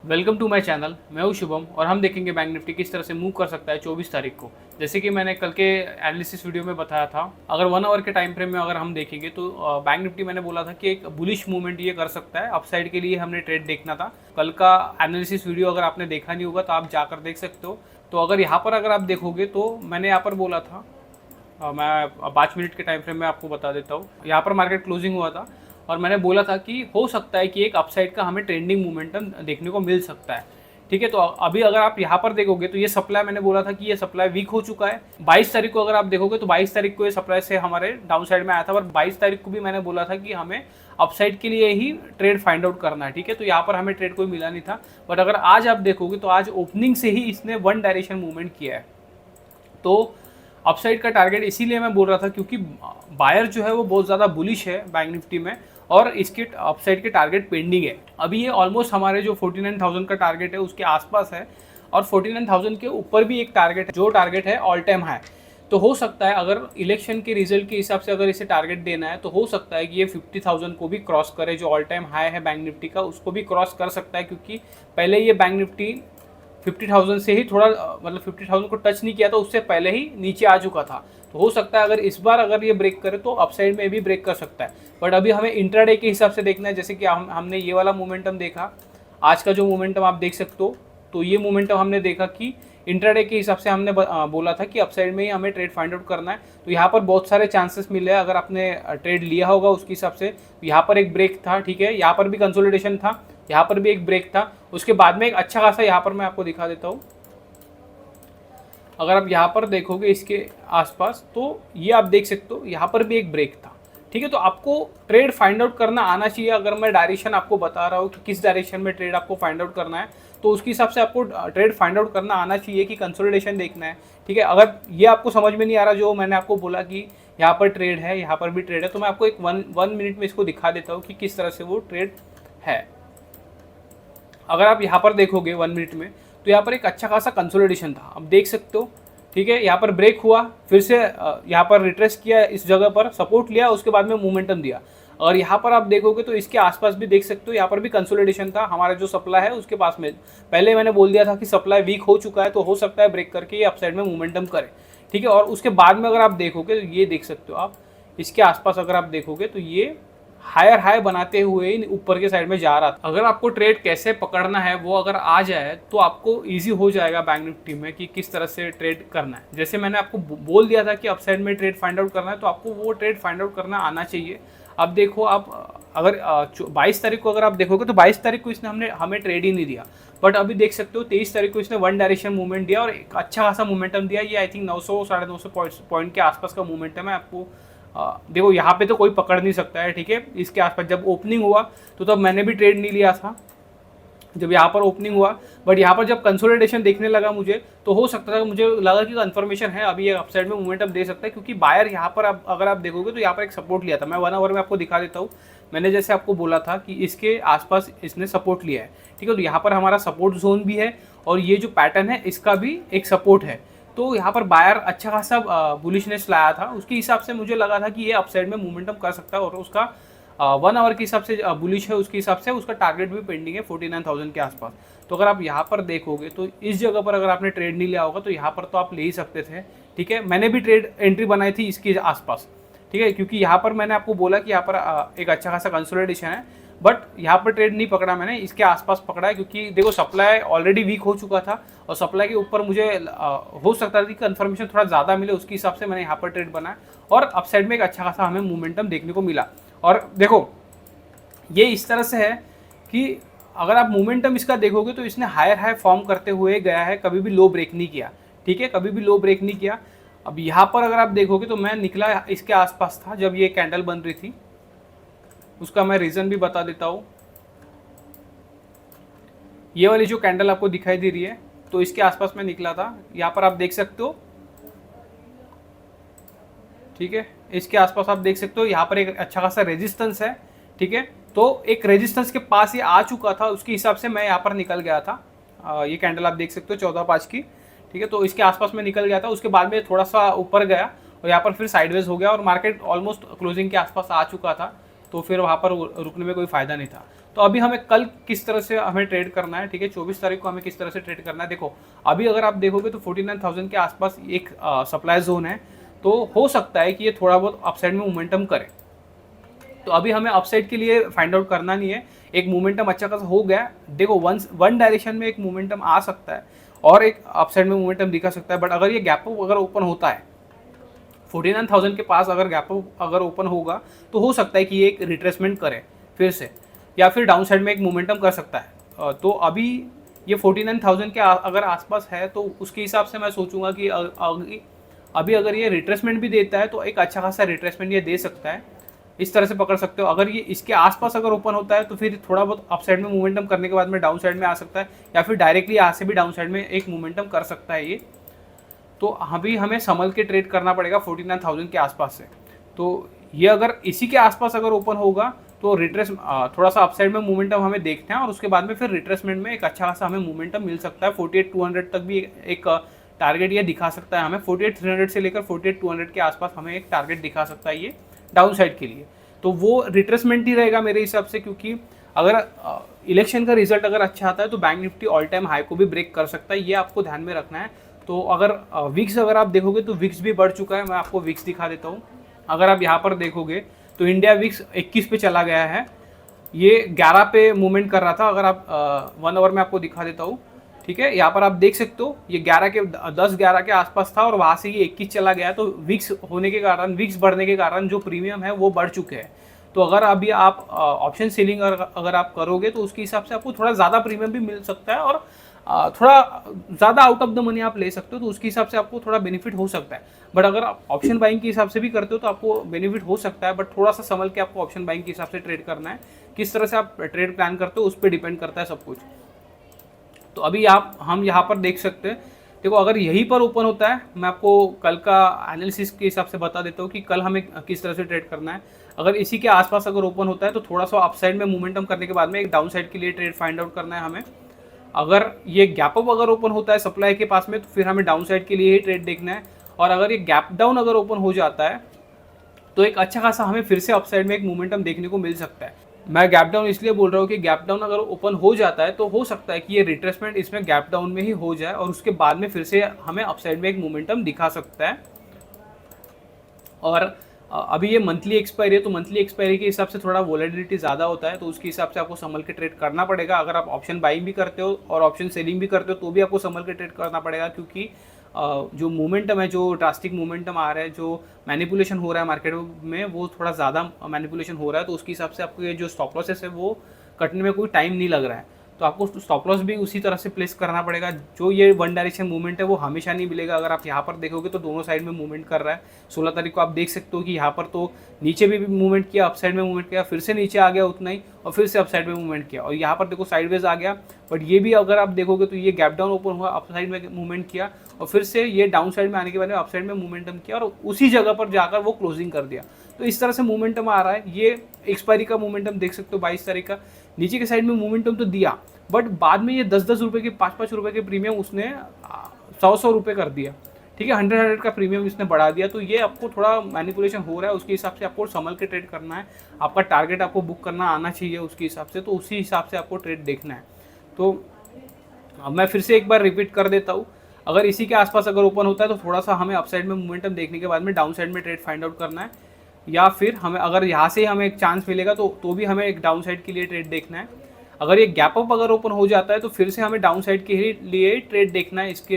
Welcome to my channel. मैं हूं शुभम और हम देखेंगे बैंक निफ्टी किस तरह से मूव कर सकता है 24 तारीख को। जैसे कि मैंने कल के एनालिसिस वीडियो में बताया था, अगर 1 आवर के टाइम फ्रेम में अगर हम देखेंगे तो बैंक निफ्टी मैंने बोला था कि एक बुलिश मूवमेंट ये कर सकता है। अपसाइड के लिए हमने ट्रेड देखना था। कल का एनालिसिस वीडियो अगर आपने देखा नहीं होगा तो आप जाकर देख सकते हो। तो अगर यहाँ पर अगर आप देखोगे तो मैंने यहाँ पर बोला था, मैं 5 मिनट के टाइम फ्रेम में आपको बता देता हूँ। यहाँ पर मार्केट क्लोजिंग हुआ था और मैंने बोला था कि हो सकता है कि एक अपसाइड का हमें ट्रेंडिंग मोमेंटम देखने को मिल सकता है। ठीक है, तो अभी अगर आप यहाँ पर देखोगे तो ये सप्लाई मैंने बोला था कि ये सप्लाई वीक हो चुका है। 22 तारीख को अगर आप देखोगे तो 22 तारीख को ये सप्लाई से हमारे डाउन साइड में आया था, और 22 तारीख को भी मैंने बोला था कि हमें अपसाइड के लिए ही ट्रेड फाइंड आउट करना है। ठीक है, तो यहाँ पर हमें ट्रेड कोई मिला नहीं था, बट अगर आज आप देखोगे तो आज ओपनिंग से ही इसने वन डायरेक्शन मूवमेंट किया है। तो अपसाइड का टारगेट इसीलिए मैं बोल रहा था क्योंकि बायर जो है वो बहुत ज़्यादा बुलिश है बैंक निफ्टी में, और इसके अपसाइड के टारगेट पेंडिंग है। अभी ये ऑलमोस्ट हमारे जो 49,000 का टारगेट है उसके आसपास है, और 49,000 के ऊपर भी एक टारगेट है, जो टारगेट है ऑल टाइम हाई। तो हो सकता है अगर इलेक्शन के रिजल्ट के हिसाब से अगर इसे टारगेट देना है तो हो सकता है कि ये 50,000 को भी क्रॉस करे। जो ऑल टाइम हाई है बैंक निफ्टी का उसको भी क्रॉस कर सकता है, क्योंकि पहले ये बैंक निफ्टी 50,000 से ही थोड़ा मतलब 50,000 को टच नहीं किया था, उससे पहले ही नीचे आ चुका था। तो हो सकता है अगर इस बार अगर ये ब्रेक करे तो अपसाइड में भी ब्रेक कर सकता है। बट अभी हमें इंट्राडे के हिसाब से देखना है। जैसे कि हमने ये वाला मोमेंटम देखा, आज का जो मोमेंटम आप देख सकते हो, तो ये मोमेंटम हमने देखा कि इंट्राडे के हिसाब से हमने बोला था कि अपसाइड में ही हमें ट्रेड फाइंड आउट करना है। तो यहाँ पर बहुत सारे चांसेस मिले हैं अगर आपने ट्रेड लिया होगा उसके हिसाब से। यहाँ पर एक ब्रेक था, ठीक है, यहाँ पर भी कंसोलिडेशन था, यहाँ पर भी एक ब्रेक था, उसके बाद में एक अच्छा खासा यहाँ पर मैं आपको दिखा देता हूँ। अगर आप यहाँ पर देखोगे इसके आसपास तो ये आप देख सकते हो यहाँ पर भी एक ब्रेक था। ठीक है, तो आपको ट्रेड फाइंड आउट करना आना चाहिए। अगर मैं डायरेक्शन आपको बता रहा हूँ कि किस डायरेक्शन में ट्रेड आपको फाइंड आउट करना है, तो उसके हिसाब से आपको ट्रेड फाइंड आउट करना आना चाहिए कि कंसोलिडेशन देखना है। ठीक है, अगर ये आपको समझ में नहीं आ रहा जो मैंने आपको बोला कि यहाँ पर ट्रेड है, यहाँ पर भी ट्रेड है, तो मैं आपको एक वन मिनट में इसको दिखा देता हूँ कि किस तरह से वो ट्रेड है। अगर आप यहाँ पर देखोगे 1 मिनट में तो यहाँ पर एक अच्छा खासा कंसोलिडेशन था, आप देख सकते हो। ठीक है, यहाँ पर ब्रेक हुआ, फिर से यहाँ पर रिट्रेस किया, इस जगह पर सपोर्ट लिया, उसके बाद में मोमेंटम दिया। और यहाँ पर आप देखोगे तो इसके आसपास भी देख सकते हो, यहाँ पर भी कंसोलिडेशन था। हमारा जो सप्लाई है उसके पास में पहले मैंने बोल दिया था कि सप्लाई वीक हो चुका है, तो हो सकता है ब्रेक करके ये अपसाइड में मोमेंटम करे। ठीक है, और उसके बाद में अगर आप देखोगे तो ये देख सकते हो आप, इसके आसपास अगर आप देखोगे तो ये हायर हाई बनाते हुए ऊपर के साइड में जा रहा था। अगर आपको ट्रेड कैसे पकड़ना है वो अगर आ जाए तो आपको इजी हो जाएगा बैंक निफ्टी में कि किस तरह से ट्रेड करना है। जैसे मैंने आपको बोल दिया था कि अपसाइड में ट्रेड फाइंड आउट करना है, तो आपको वो ट्रेड फाइंड आउट करना आना चाहिए। अब देखो आप अगर 22 तारीख को अगर आप देखोगे तो 22 तारीख को इसने हमें ट्रेड ही नहीं दिया, बट अभी देख सकते हो 23 तारीख को इसने वन डायरेक्शन मूवमेंट दिया और एक अच्छा खासा मूवमेंटम दिया। ये आई थिंक 900 950 पॉइंट के आसपास का मूवमेंटम है। आपको देखो यहाँ पे तो कोई पकड़ नहीं सकता है। ठीक है, इसके आसपास जब ओपनिंग हुआ तो तब मैंने भी ट्रेड नहीं लिया था जब यहाँ पर ओपनिंग हुआ, बट यहाँ पर जब कंसोलिडेशन देखने लगा मुझे तो हो सकता था, मुझे लगा कि कंफर्मेशन है अभी ये अपसाइड में मूवमेंटम दे सकता है, क्योंकि बायर यहाँ पर अगर आप देखोगे तो यहाँ पर एक सपोर्ट लिया था। मैं 1 आवर में आपको दिखा देता हूँ। मैंने जैसे आपको बोला था कि इसके आसपास इसने सपोर्ट लिया है। ठीक है, तो यहाँ पर हमारा सपोर्ट जोन भी है और ये जो पैटर्न है इसका भी एक सपोर्ट है। तो यहाँ पर बायर अच्छा खासा बुलिशनेस लाया था, उसके हिसाब से मुझे लगा था कि ये अपसाइड में मूवमेंटम कर सकता है, और उसका 1 आवर के हिसाब से बुलिश है, उसके हिसाब से उसका टारगेट भी पेंडिंग है 49,000 के आसपास। तो अगर आप यहाँ पर देखोगे तो इस जगह पर अगर आपने ट्रेड नहीं लिया होगा तो यहाँ पर तो आप ले ही सकते थे। ठीक है, मैंने भी ट्रेड एंट्री बनाई थी इसके आसपास। ठीक है, क्योंकि यहाँ पर मैंने आपको बोला कि यहाँ पर एक अच्छा खासा कंसोलिडेशन है, बट यहाँ पर ट्रेड नहीं पकड़ा मैंने, इसके आसपास पकड़ा है, क्योंकि देखो सप्लाई ऑलरेडी वीक हो चुका था और सप्लाई के ऊपर मुझे हो सकता था कि कंफर्मेशन थोड़ा ज़्यादा मिले, उसके हिसाब से मैंने यहाँ पर ट्रेड बनाया और अपसाइड में एक अच्छा खासा हमें मोमेंटम देखने को मिला। और देखो ये इस तरह से है कि अगर आप मोमेंटम इसका देखोगे तो इसने हायर हाई फॉर्म करते हुए गया है, कभी भी लो ब्रेक नहीं किया। ठीक है, कभी भी लो ब्रेक नहीं किया। अब यहाँ पर अगर आप देखोगे तो मैं निकला इसके आसपास था जब ये कैंडल बन रही थी, उसका मैं रीज़न भी बता देता हूँ। ये वाली जो कैंडल आपको दिखाई दे रही है तो इसके आसपास मैं निकला था, यहाँ पर आप देख सकते हो। ठीक है, इसके आसपास आप देख सकते हो यहाँ पर एक अच्छा खासा रेजिस्टेंस है। ठीक है, तो एक रेजिस्टेंस के पास ये आ चुका था, उसके हिसाब से मैं यहाँ पर निकल गया था। ये कैंडल आप देख सकते हो 14/5 की। ठीक है, तो इसके आसपास मैं निकल गया था, उसके बाद में थोड़ा सा ऊपर गया और यहाँ पर फिर साइडवेज हो गया और मार्केट ऑलमोस्ट क्लोजिंग के आसपास आ चुका था, तो फिर वहाँ पर रुकने में कोई फ़ायदा नहीं था। तो अभी हमें कल किस तरह से हमें ट्रेड करना है, ठीक है, 24 तारीख को हमें किस तरह से ट्रेड करना है। देखो अभी अगर आप देखोगे तो 49,000 के आसपास एक सप्लाई जोन है, तो हो सकता है कि ये थोड़ा बहुत अपसाइड में मोमेंटम करे। तो अभी हमें अपसाइड के लिए फाइंड आउट करना नहीं है, एक मोमेंटम अच्छा खासा हो गया। देखो वन डायरेक्शन में एक मोमेंटम आ सकता है और एक अपसाइड में मोमेंटम दिखा सकता है, बट अगर ये गैप अगर ओपन होता है 49,000 के पास, अगर गैप अगर ओपन होगा तो हो सकता है कि ये एक रिट्रेसमेंट करे फिर से, या फिर डाउन साइड में एक मोमेंटम कर सकता है। तो अभी ये 49,000 के अगर आसपास है तो उसके हिसाब से मैं सोचूंगा कि अभी अगर ये रिट्रेसमेंट भी देता है तो एक अच्छा खासा रिट्रेसमेंट ये दे सकता है, इस तरह से पकड़ सकते हो। अगर ये इसके आसपास अगर ओपन होता है तो फिर थोड़ा बहुत अप साइड में मूवमेंटम करने के बाद में डाउन साइड में आ सकता है, या फिर डायरेक्टली यहाँ से भी डाउन साइड में एक मूवमेंटम कर सकता है ये। तो अभी हमें संभल के ट्रेड करना पड़ेगा 49,000 के आसपास से। तो ये अगर इसी के आसपास अगर ओपन होगा तो रिट्रेस थोड़ा सा अपसाइड में मूवमेंटम हमें देखते हैं, और उसके बाद में फिर रिट्रेसमेंट में एक अच्छा खासा हमें मूवमेंटम मिल सकता है। 48,200 तक भी एक टारगेट ये दिखा सकता है हमें। 48,300 से लेकर 48,200 के आसपास हमें एक टारगेट दिखा सकता है ये डाउन साइड के लिए। तो वो रिट्रेसमेंट ही रहेगा मेरे हिसाब से, क्योंकि अगर इलेक्शन का रिजल्ट अगर अच्छा आता है तो bank Nifty all time high को भी ब्रेक कर सकता है, ये आपको ध्यान में रखना है। तो अगर विक्स अगर आप देखोगे तो विक्स भी बढ़ चुका है, मैं आपको विक्स दिखा देता हूँ। अगर आप यहाँ पर देखोगे तो इंडिया विक्स 21 पे चला गया है, ये 11 पे मूवमेंट कर रहा था। अगर आप 1 आवर में आपको दिखा देता हूँ, ठीक है, यहाँ पर आप देख सकते हो ये 10-11 के आसपास था और वहाँ से ये 21 चला गया। तो विक्स होने के कारण, विक्स बढ़ने के कारण जो प्रीमियम है वो बढ़ चुके हैं। तो अगर अभी आप ऑप्शन सेलिंग अगर आप करोगे तो उसके हिसाब से आपको थोड़ा ज़्यादा प्रीमियम भी मिल सकता है, और थोड़ा ज़्यादा आउट ऑफ द मनी आप ले सकते हो, तो उसके हिसाब से आपको थोड़ा बेनिफिट हो सकता है। बट अगर आप ऑप्शन बाइंग के हिसाब से भी करते हो तो आपको बेनिफिट हो सकता है, बट थोड़ा सा संभल के आपको ऑप्शन बाइंग के हिसाब से ट्रेड करना है। किस तरह से आप ट्रेड प्लान करते हो उस पर डिपेंड करता है सब कुछ। तो अभी हम यहाँ पर देख सकते हैं, देखो अगर यहीं पर ओपन होता है, मैं आपको कल का एनालिसिस के हिसाब से बता देता हूँ कि कल हमें किस तरह से ट्रेड करना है। अगर इसी के आसपास अगर ओपन होता है तो थोड़ा सा अपसाइड में मोमेंटम करने के बाद में एक डाउन साइड के लिए ट्रेड फाइंड आउट करना है हमें। अगर ये गैप अप अगर ओपन होता है सप्लाई के पास में तो फिर हमें डाउन साइड के लिए ही ट्रेड देखना है। और अगर ये गैप डाउन अगर ओपन हो जाता है तो एक अच्छा खासा हमें फिर से अपसाइड में एक मोमेंटम देखने को मिल सकता है। मैं गैप डाउन इसलिए बोल रहा हूँ कि गैप डाउन अगर ओपन हो जाता है तो हो सकता है कि ये रिट्रेसमेंट इसमें गैप डाउन में ही हो जाए और उसके बाद में फिर से हमें अपसाइड में एक मोमेंटम दिखा सकता है। और अभी ये मंथली एक्सपायरी है, तो मंथली एक्सपायरी के हिसाब से थोड़ा वोलेटिलिटी ज़्यादा होता है, तो उसके हिसाब से आपको संभल के ट्रेड करना पड़ेगा। अगर आप ऑप्शन बाइंग भी करते हो और ऑप्शन सेलिंग भी करते हो तो भी आपको संभल के ट्रेड करना पड़ेगा, क्योंकि जो मोमेंटम है, जो ड्रास्टिक मोमेंटम आ रहा है, जो मैनिपुलेशन हो रहा है मार्केट में, वो थोड़ा ज़्यादा मैनिपुलेशन हो रहा है। तो उसके हिसाब से आपको ये जो स्टॉप लॉसेस है वो कटने में कोई टाइम नहीं लग रहा है, तो आपको स्टॉप लॉस भी उसी तरह से प्लेस करना पड़ेगा। जो ये वन डायरेक्शन मूवमेंट है वो हमेशा नहीं मिलेगा। अगर आप यहाँ पर देखोगे तो दोनों साइड में मूवमेंट कर रहा है। 16 तारीख को आप देख सकते हो कि यहाँ पर तो नीचे भी मूवमेंट किया, अप साइड में मूवमेंट किया, फिर से नीचे आ गया उतना ही, और फिर से अप साइड में मूवमेंट किया, और यहाँ पर देखो साइडवेज आ गया। बट ये भी अगर आप देखोगे तो ये गैप डाउन ओपन हुआ, अप साइड में मूवमेंट किया, और फिर से ये डाउन साइड में आने के बाद में अप साइड में मूवमेंटम किया, और उसी जगह पर जाकर वो क्लोजिंग कर दिया। तो इस तरह से मूवमेंटम आ रहा है। ये एक्सपायरी का मूवमेंटम देख सकते हो 22 तारीख का, नीचे के साइड में मूवमेंटम तो दिया, बट बाद में ये 10-10 रुपये के, 5-5 रुपये के प्रीमियम उसने 100-100 रुपये कर दिया, ठीक है, 100 का प्रीमियम इसने बढ़ा दिया। तो ये आपको थोड़ा मैनिपुलेशन हो रहा है, उसके हिसाब से आपको संभल के ट्रेड करना है। आपका टारगेट आपको बुक करना आना चाहिए उसके हिसाब से, तो उसी हिसाब से आपको ट्रेड देखना है। तो अब मैं फिर से एक बार रिपीट कर देता हूँ, अगर इसी के आसपास अगर ओपन होता है तो थोड़ा सा हमें अपसाइड में मोमेंटम देखने के बाद में डाउन साइड में ट्रेड फाइंड आउट करना है, या फिर हमें अगर यहाँ से हमें एक चांस मिलेगा तो भी हमें एक डाउन साइड के लिए ट्रेड देखना है। अगर ये गैप अप अगर ओपन हो जाता है तो फिर से हमें डाउन साइड के लिए ट्रेड देखना है इसके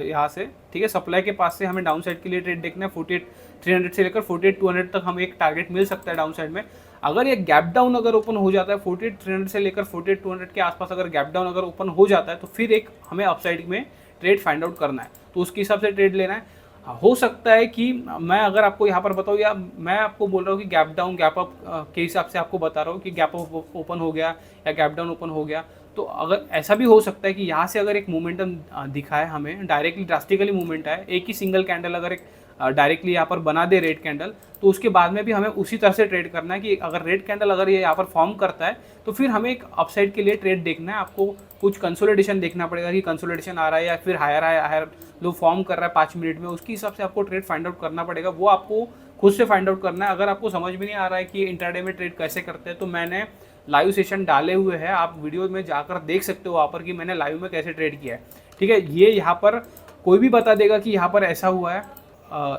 यहाँ से, ठीक है, सप्लाई के पास से हमें डाउन साइड के लिए ट्रेड देखना है। 48,300 से लेकर 48,200 तक हमें एक टारगेट मिल सकता है डाउन साइड में। अगर ये गैप डाउन अगर ओपन हो जाता है 48,300 से लेकर 48,200 के आसपास अगर गैप डाउन अगर ओपन हो जाता है तो फिर एक हमें अपसाइड में ट्रेड फाइंड आउट करना है, तो उसके हिसाब से ट्रेड लेना है। हो सकता है कि मैं अगर आपको यहाँ पर बताऊँ, या मैं आपको बोल रहा हूँ कि गैप डाउन गैप अप के हिसाब से आपको बता रहा हूँ कि गैप अप ओपन हो गया या गैप डाउन ओपन हो गया, तो अगर ऐसा भी हो सकता है कि यहाँ से अगर एक मोमेंटम दिखाए हमें, डायरेक्टली ड्रास्टिकली मूवमेंट आए, एक ही सिंगल कैंडल अगर एक डायरेक्टली यहाँ पर बना दे रेड कैंडल, तो उसके बाद में भी हमें उसी तरह से ट्रेड करना है कि अगर रेड कैंडल अगर ये यहाँ पर फॉर्म करता है तो फिर हमें एक अपसाइड के लिए ट्रेड देखना है। आपको कुछ कंसोलिडेशन देखना पड़ेगा कि कंसोलिडेशन आ रहा है या फिर हायर लो फॉर्म कर रहा है 5 मिनट में, उसके हिसाब से आपको ट्रेड फाइंड आउट करना पड़ेगा। वो आपको खुद से फाइंड आउट करना है। अगर आपको समझ में नहीं आ रहा है कि इंट्राडे में ट्रेड कैसे करते हैं, तो मैंने लाइव सेशन डाले हुए हैं, आप वीडियो में जाकर देख सकते हो वहाँ पर कि मैंने लाइव में कैसे ट्रेड किया है। ठीक है, ये यहाँ पर कोई भी बता देगा कि यहाँ पर ऐसा हुआ है,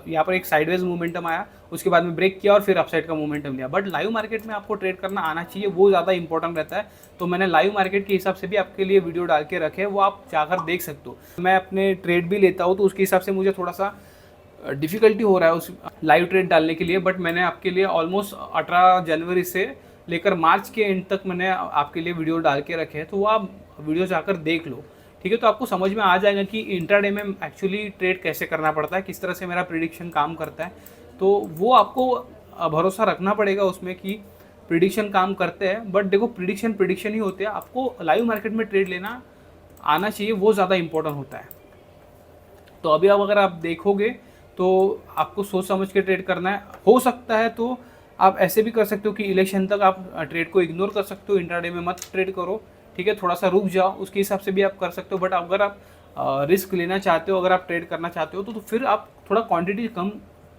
यहाँ पर एक साइडवेज मोमेंटम आया, उसके बाद में ब्रेक किया और फिर अपसाइड का मोमेंटम लिया। बट लाइव मार्केट में आपको ट्रेड करना आना चाहिए, वो ज़्यादा इंपॉर्टेंट रहता है। तो मैंने लाइव मार्केट के हिसाब से भी आपके लिए वीडियो डाल के रखे हैं, वो आप जाकर देख सकते हो। मैं अपने ट्रेड भी लेता हूँ तो उसके हिसाब से मुझे थोड़ा सा डिफ़िकल्टी हो रहा है उस लाइव ट्रेड डालने के लिए, बट मैंने आपके लिए ऑलमोस्ट 18 जनवरी से लेकर मार्च के एंड तक मैंने आपके लिए वीडियो डाल के रखे हैं, तो वो आप वीडियो जाकर देख लो। ठीक है, तो आपको समझ में आ जाएगा कि इंट्राडे में एक्चुअली ट्रेड कैसे करना पड़ता है, किस तरह से मेरा प्रिडिक्शन काम करता है। तो वो आपको भरोसा रखना पड़ेगा उसमें कि प्रिडिक्शन काम करते हैं। बट देखो, प्रिडिक्शन ही होते हैं, आपको लाइव मार्केट में ट्रेड लेना आना चाहिए, वो ज़्यादा इंपॉर्टेंट होता है। तो अभी अब अगर आप देखोगे तो आपको सोच समझ के ट्रेड करना है। हो सकता है तो आप ऐसे भी कर सकते हो कि इलेक्शन तक आप ट्रेड को इग्नोर कर सकते हो, इंट्राडे में मत ट्रेड करो। ठीक है, थोड़ा सा रुक जाओ, उसके हिसाब से भी आप कर सकते हो। बट अगर आप रिस्क लेना चाहते हो, अगर आप ट्रेड करना चाहते हो तो फिर आप थोड़ा कम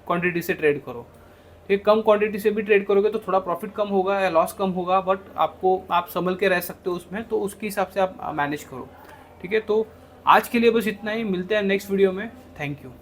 क्वांटिटी से ट्रेड करो। ठीक है, कम क्वांटिटी से भी ट्रेड करोगे तो थोड़ा प्रॉफिट कम होगा या लॉस कम होगा, बट आप संभल के रह सकते हो उसमें, तो उसके हिसाब से आप मैनेज करो। ठीक है, तो आज के लिए बस इतना ही, मिलते हैं नेक्स्ट वीडियो में। Thank you.